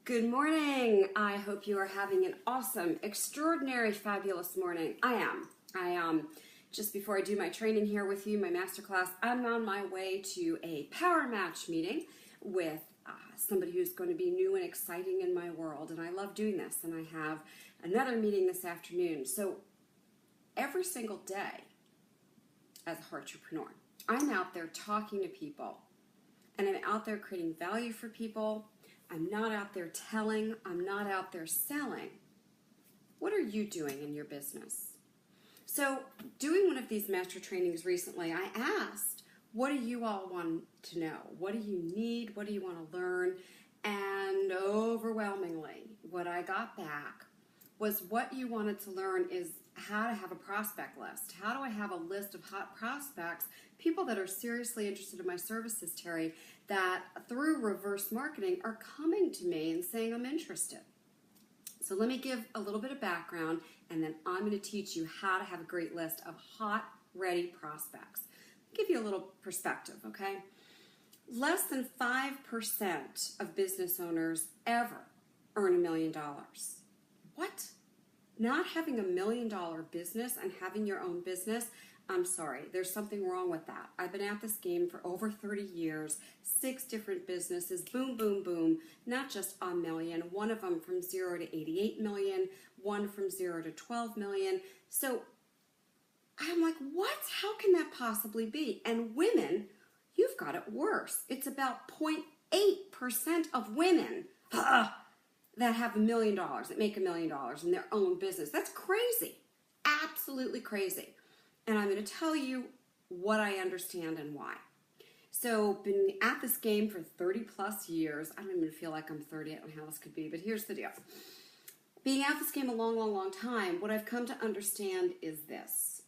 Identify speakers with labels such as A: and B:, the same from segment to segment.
A: Good morning. I hope you are having an awesome, extraordinary, fabulous morning. I am. Just before I do my training here with you, my masterclass, I'm on my way to a power match meeting with somebody who's going to be new and exciting in my world. And I love doing this. And I have another meeting this afternoon. So every single day as a Heartrepreneur, I'm out there talking to people. And I'm out there creating value for people. I'm not out there telling. I'm not out there selling. What are you doing in your business? So doing one of these master trainings recently, I asked, what do you all want to know? What do you need? What do you want to learn? And overwhelmingly, what I got back was what you wanted to learn is how to have a prospect list. How do I have a list of hot prospects, people that are seriously interested in my services, Terry, that through reverse marketing are coming to me and saying I'm interested. So let me give a little bit of background, and then I'm going to teach you how to have a great list of hot, ready prospects. I'll give you a little perspective, okay? Less than 5% of business owners ever earn $1 million. What? Not having $1 million business and having your own business? I'm sorry, there's something wrong with that. I've been at this game for over 30 years, 6 different businesses, boom, boom, boom, not just $1 million, one of them from 0 to 88 million, one from 0 to 12 million. So I'm like, what? How can that possibly be? And women, you've got it worse. It's about 0.8% of women that have $1 million, that make $1 million in their own business. That's crazy. Absolutely crazy. And I'm going to tell you what I understand and why. So, been at this game for 30 plus years. I don't even feel like I'm 30. I don't know how this could be, but here's the deal. Being at this game a long, long, long time, what I've come to understand is this.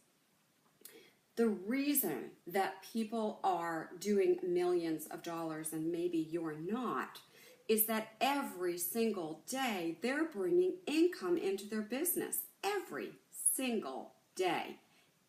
A: The reason that people are doing millions of dollars, and maybe you're not, is that every single day they're bringing income into their business. Every single day.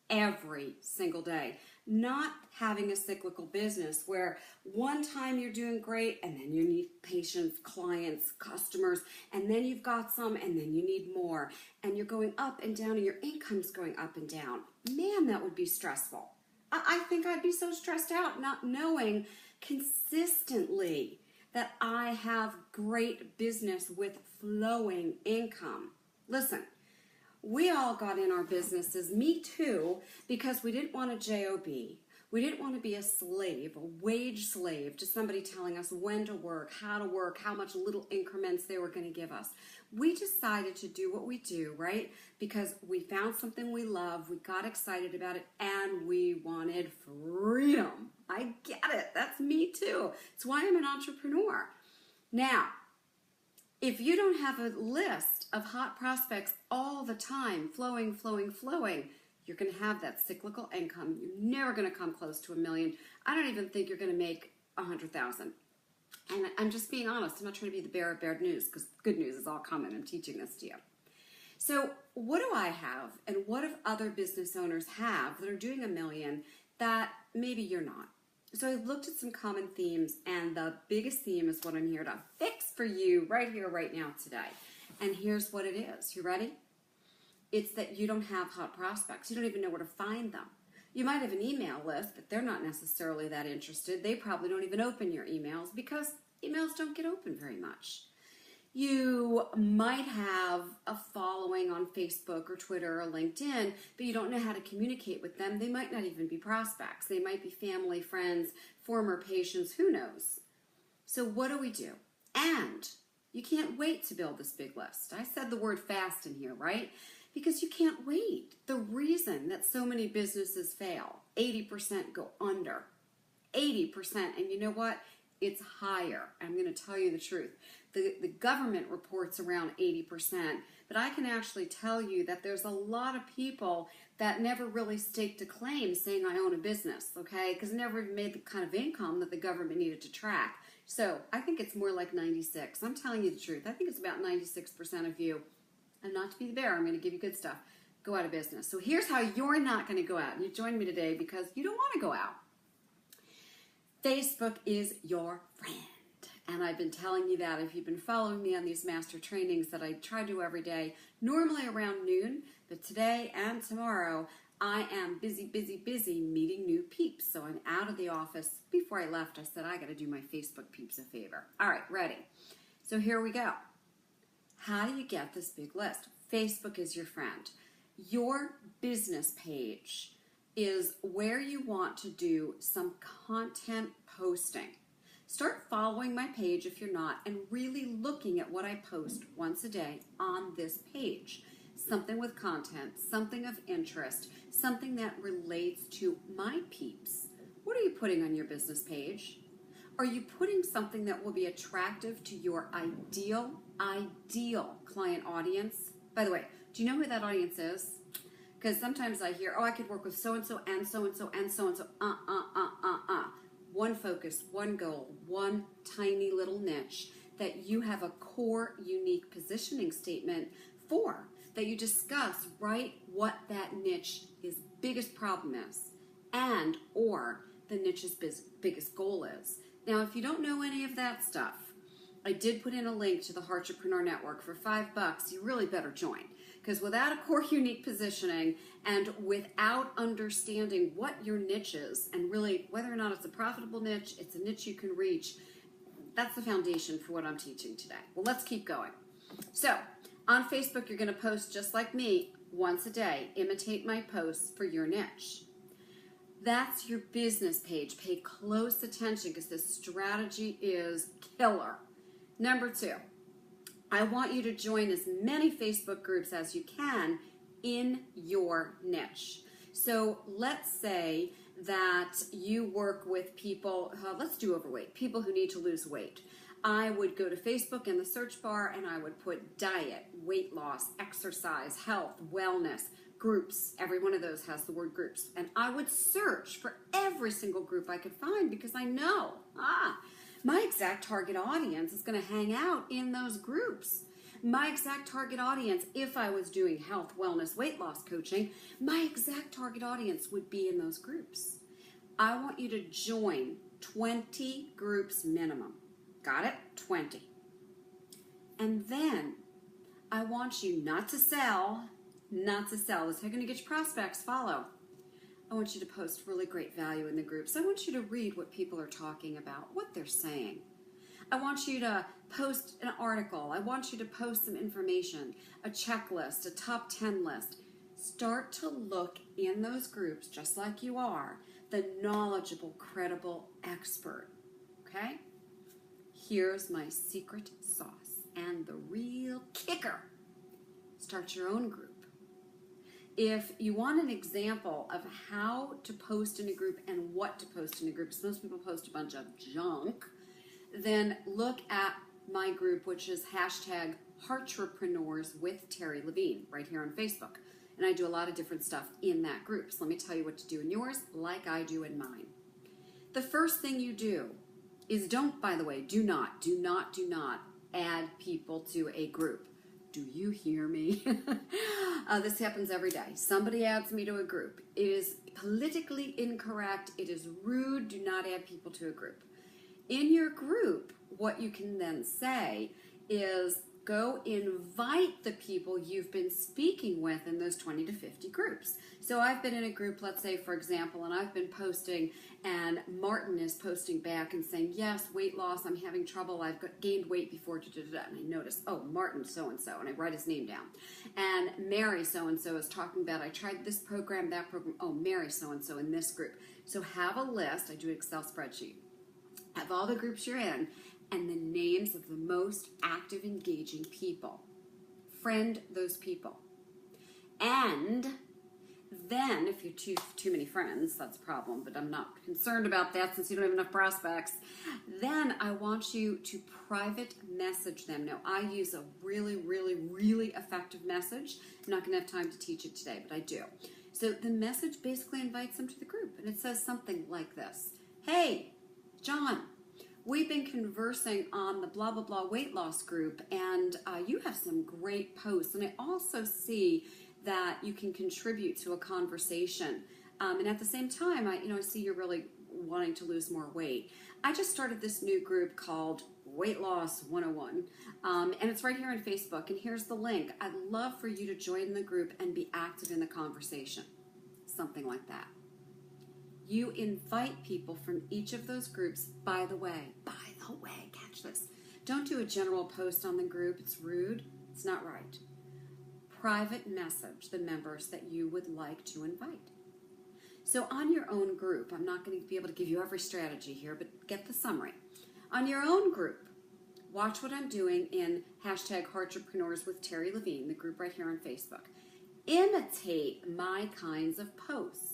A: Every single day. Not having a cyclical business where one time you're doing great and then you need patients, clients, customers, and then you've got some and then you need more. And you're going up and down and your income's going up and down. Man, that would be stressful. I think I'd be so stressed out not knowing consistently that I have great business with flowing income. Listen, we all got in our businesses, me too, because we didn't want a job. We didn't want to be a slave, a wage slave to somebody telling us when to work, how much little increments they were going to give us. We decided to do what we do, right? Because we found something we love, we got excited about it, and we wanted freedom. I get it. That's me too. It's why I'm an entrepreneur. Now, if you don't have a list of hot prospects all the time, flowing, you're going to have that cyclical income. You're never going to come close to $1 million. I don't even think you're going to make 100,000. And I'm just being honest. I'm not trying to be the bearer of bad news, because good news is all coming. I'm teaching this to you. So what do I have, and what do other business owners have that are doing $1 million that maybe you're not? So I've looked at some common themes, and the biggest theme is what I'm here to fix for you right here, right now, today. And here's what it is. You ready? It's that you don't have hot prospects. You don't even know where to find them. You might have an email list, but they're not necessarily that interested. They probably don't even open your emails because emails don't get opened very much. You might have a following on Facebook or Twitter or LinkedIn, but you don't know how to communicate with them. They might not even be prospects. They might be family, friends, former patients, who knows? So what do we do? And you can't wait to build this big list. I said the word fast in here, right? Because you can't wait. The reason that so many businesses fail, 80% go under. 80%, and you know what? It's higher. I'm going to tell you the truth. The government reports around 80%, but I can actually tell you that there's a lot of people that never really staked a claim saying I own a business, okay? Because never made the kind of income that the government needed to track. So I think it's more like 96. I'm telling you the truth. I think it's about 96% of you. And not to be the bearer, I'm going to give you good stuff. Go out of business. So here's how you're not going to go out. You joined me today because you don't want to go out. Facebook is your friend. And I've been telling you that if you've been following me on these master trainings that I try to do every day, normally around noon, but today and tomorrow, I am busy meeting new peeps. So I'm out of the office. Before I left, I said, I got to do my Facebook peeps a favor. All right, ready. So here we go. How do you get this big list? Facebook is your friend. Your business page is where you want to do some content posting. Start following my page if you're not, and really looking at what I post once a day on this page. Something with content, something of interest, something that relates to my peeps. What are you putting on your business page? Are you putting something that will be attractive to your ideal client audience? By the way, do you know who that audience is? Because sometimes I hear, oh, I could work with so-and-so and so-and-so and so-and-so. One focus, one goal, one tiny little niche that you have a core unique positioning statement for, that you discuss right what that niche's biggest problem is and or the niche's biggest goal is. Now, if you don't know any of that stuff, I did put in a link to the Heartrepreneur Network for $5. You really better join. Because without a core unique positioning and without understanding what your niche is and really whether or not it's a profitable niche, it's a niche you can reach, that's the foundation for what I'm teaching today. Well, let's keep going. So on Facebook, you're going to post just like me once a day. Imitate my posts for your niche. That's your business page. Pay close attention because this strategy is killer. Number 2. I want you to join as many Facebook groups as you can in your niche. So let's say that you work with people, let's do overweight, people who need to lose weight. I would go to Facebook in the search bar and I would put diet, weight loss, exercise, health, wellness, groups. Every one of those has the word groups. And I would search for every single group I could find because I know, my exact target audience is going to hang out in those groups. My exact target audience, if I was doing health, wellness, weight loss coaching, my exact target audience would be in those groups. I want you to join 20 groups minimum. Got it? 20. And then I want you not to sell. This is how you're going to get your prospects. Follow. I want you to post really great value in the groups. I want you to read what people are talking about, what they're saying. I want you to post an article. I want you to post some information, a checklist, a top 10 list. Start to look in those groups, just like you are, the knowledgeable, credible expert. Okay? Here's my secret sauce and the real kicker. Start your own group. If you want an example of how to post in a group and what to post in a group, because most people post a bunch of junk, then look at my group, which is hashtag Heartrepreneurs with Terry Levine, right here on Facebook. And I do a lot of different stuff in that group. So let me tell you what to do in yours, like I do in mine. The first thing you do is do not add people to a group. Do you hear me? This happens every day. Somebody adds me to a group. It is politically incorrect. It is rude. Do not add people to a group. In your group, what you can then say is go invite the people you've been speaking with in those 20 to 50 groups. So I've been in a group, let's say, for example, and I've been posting, and Martin is posting back and saying, yes, weight loss, I'm having trouble, I've gained weight before, and I notice, oh, Martin so-and-so, and I write his name down. And Mary so-and-so is talking about, I tried this program, that program, oh, Mary so-and-so in this group. So have a list, I do an Excel spreadsheet, have all the groups you're in, and the names of the most active, engaging people. Friend those people. And then, if you're too many friends, that's a problem, but I'm not concerned about that since you don't have enough prospects. Then I want you to private message them. Now, I use a really, really, really effective message. I'm not going to have time to teach it today, but I do. So the message basically invites them to the group, and it says something like this. Hey, John, we've been conversing on the blah, blah, blah weight loss group, and you have some great posts. And I also see that you can contribute to a conversation. And at the same time, I see you're really wanting to lose more weight. I just started this new group called Weight Loss 101. And it's right here on Facebook. And here's the link. I'd love for you to join the group and be active in the conversation. Something like that. You invite people from each of those groups. By the way, catch this. Don't do a general post on the group. It's rude. It's not right. Private message the members that you would like to invite. So on your own group, I'm not going to be able to give you every strategy here, but get the summary. On your own group, watch what I'm doing in #Heartrepreneurs with Terry Levine, the group right here on Facebook. Imitate my kinds of posts.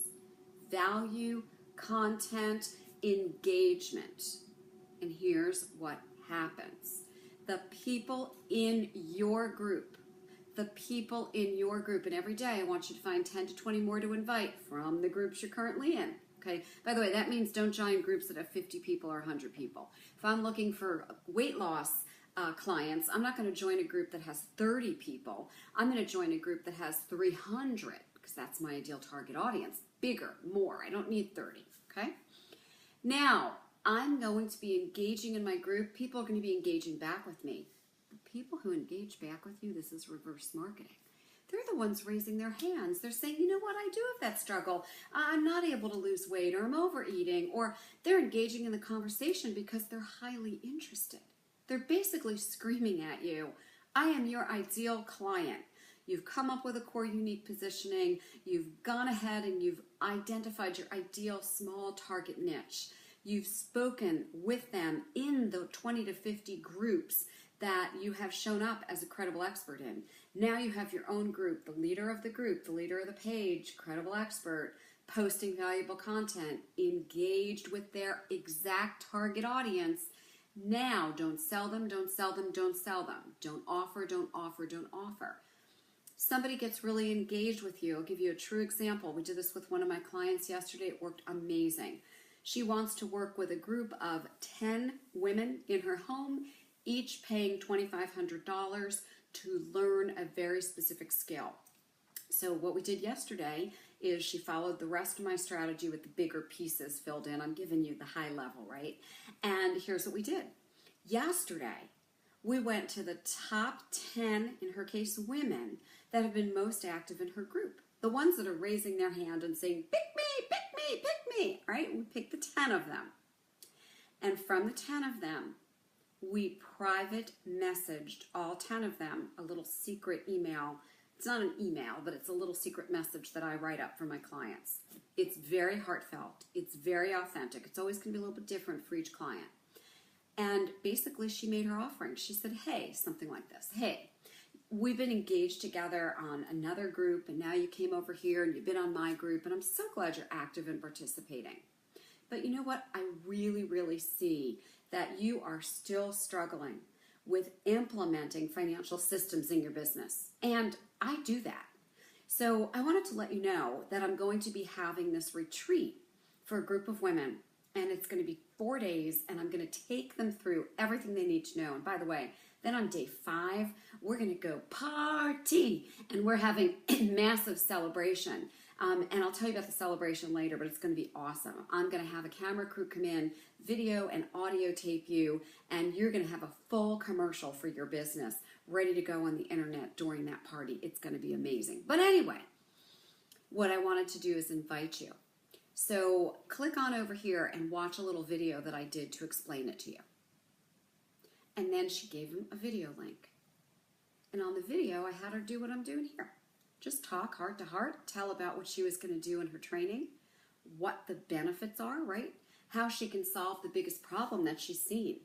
A: Value, content, engagement. And here's what happens. The people in your group, and every day I want you to find 10 to 20 more to invite from the groups you're currently in. Okay. By the way, that means don't join groups that have 50 people or 100 people. If I'm looking for weight loss clients, I'm not going to join a group that has 30 people. I'm going to join a group that has 300 because that's my ideal target audience. Bigger, more. I don't need 30. Okay. Now, I'm going to be engaging in my group. People are going to be engaging back with me. People who engage back with you, this is reverse marketing. They're the ones raising their hands. They're saying, you know what, I do have that struggle. I'm not able to lose weight, or I'm overeating, or they're engaging in the conversation because they're highly interested. They're basically screaming at you, I am your ideal client. You've come up with a core unique positioning. You've gone ahead and you've identified your ideal small target niche. You've spoken with them in the 20 to 50 groups that you have shown up as a credible expert in. Now you have your own group, the leader of the group, the leader of the page, credible expert, posting valuable content, engaged with their exact target audience. Now, don't sell them, don't sell them, don't sell them. Don't offer, don't offer, don't offer. Somebody gets really engaged with you. I'll give you a true example. We did this with one of my clients yesterday. It worked amazing. She wants to work with a group of 10 women in her home, each paying $2,500 to learn a very specific skill. So what we did yesterday is she followed the rest of my strategy with the bigger pieces filled in. I'm giving you the high level, right? And here's what we did. Yesterday, we went to the top 10, in her case, women that have been most active in her group. The ones that are raising their hand and saying, pick me, pick me, pick me, right? We picked the 10 of them. And from the 10 of them, we private messaged all 10 of them a little secret email. It's not an email, but it's a little secret message that I write up for my clients. It's very heartfelt. It's very authentic. It's always going to be a little bit different for each client. And basically, she made her offering. She said, hey, something like this. Hey, we've been engaged together on another group, and now you came over here and you've been on my group, and I'm so glad you're active and participating. But you know what? I really, really see that you are still struggling with implementing financial systems in your business. And I do that. So I wanted to let you know that I'm going to be having this retreat for a group of women. And it's going to be 4 days, and I'm going to take them through everything they need to know. And by the way, then on day 5, we're going to go party, and we're having a massive celebration. And I'll tell you about the celebration later, but it's going to be awesome. I'm going to have a camera crew come in, video and audio tape you, and you're going to have a full commercial for your business ready to go on the internet during that party. It's going to be amazing. But anyway, what I wanted to do is invite you. So click on over here and watch a little video that I did to explain it to you. And then she gave him a video link. And on the video, I had her do what I'm doing here. Just talk heart to heart, tell about what she was going to do in her training, what the benefits are, right? How she can solve the biggest problem that she's seen.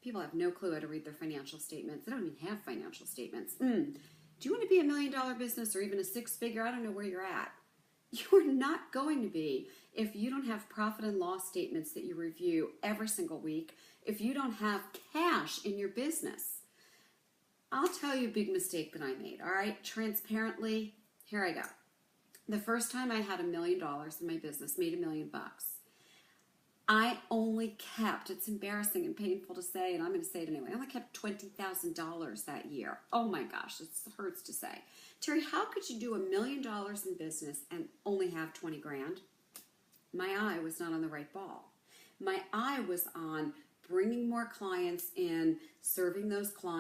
A: People have no clue how to read their financial statements. They don't even have financial statements. Do you want to be $1 million business or even a 6-figure? I don't know where you're at. You're not going to be if you don't have profit and loss statements that you review every single week, if you don't have cash in your business. I'll tell you a big mistake that I made, all right? Transparently, here I go. The first time I had $1 million in my business, made $1 million, I only kept, it's embarrassing and painful to say, and I'm going to say it anyway, I only kept $20,000 that year. Oh my gosh, it hurts to say. Terry, how could you do $1 million in business and only have 20 grand? My eye was not on the right ball. My eye was on bringing more clients in, serving those clients.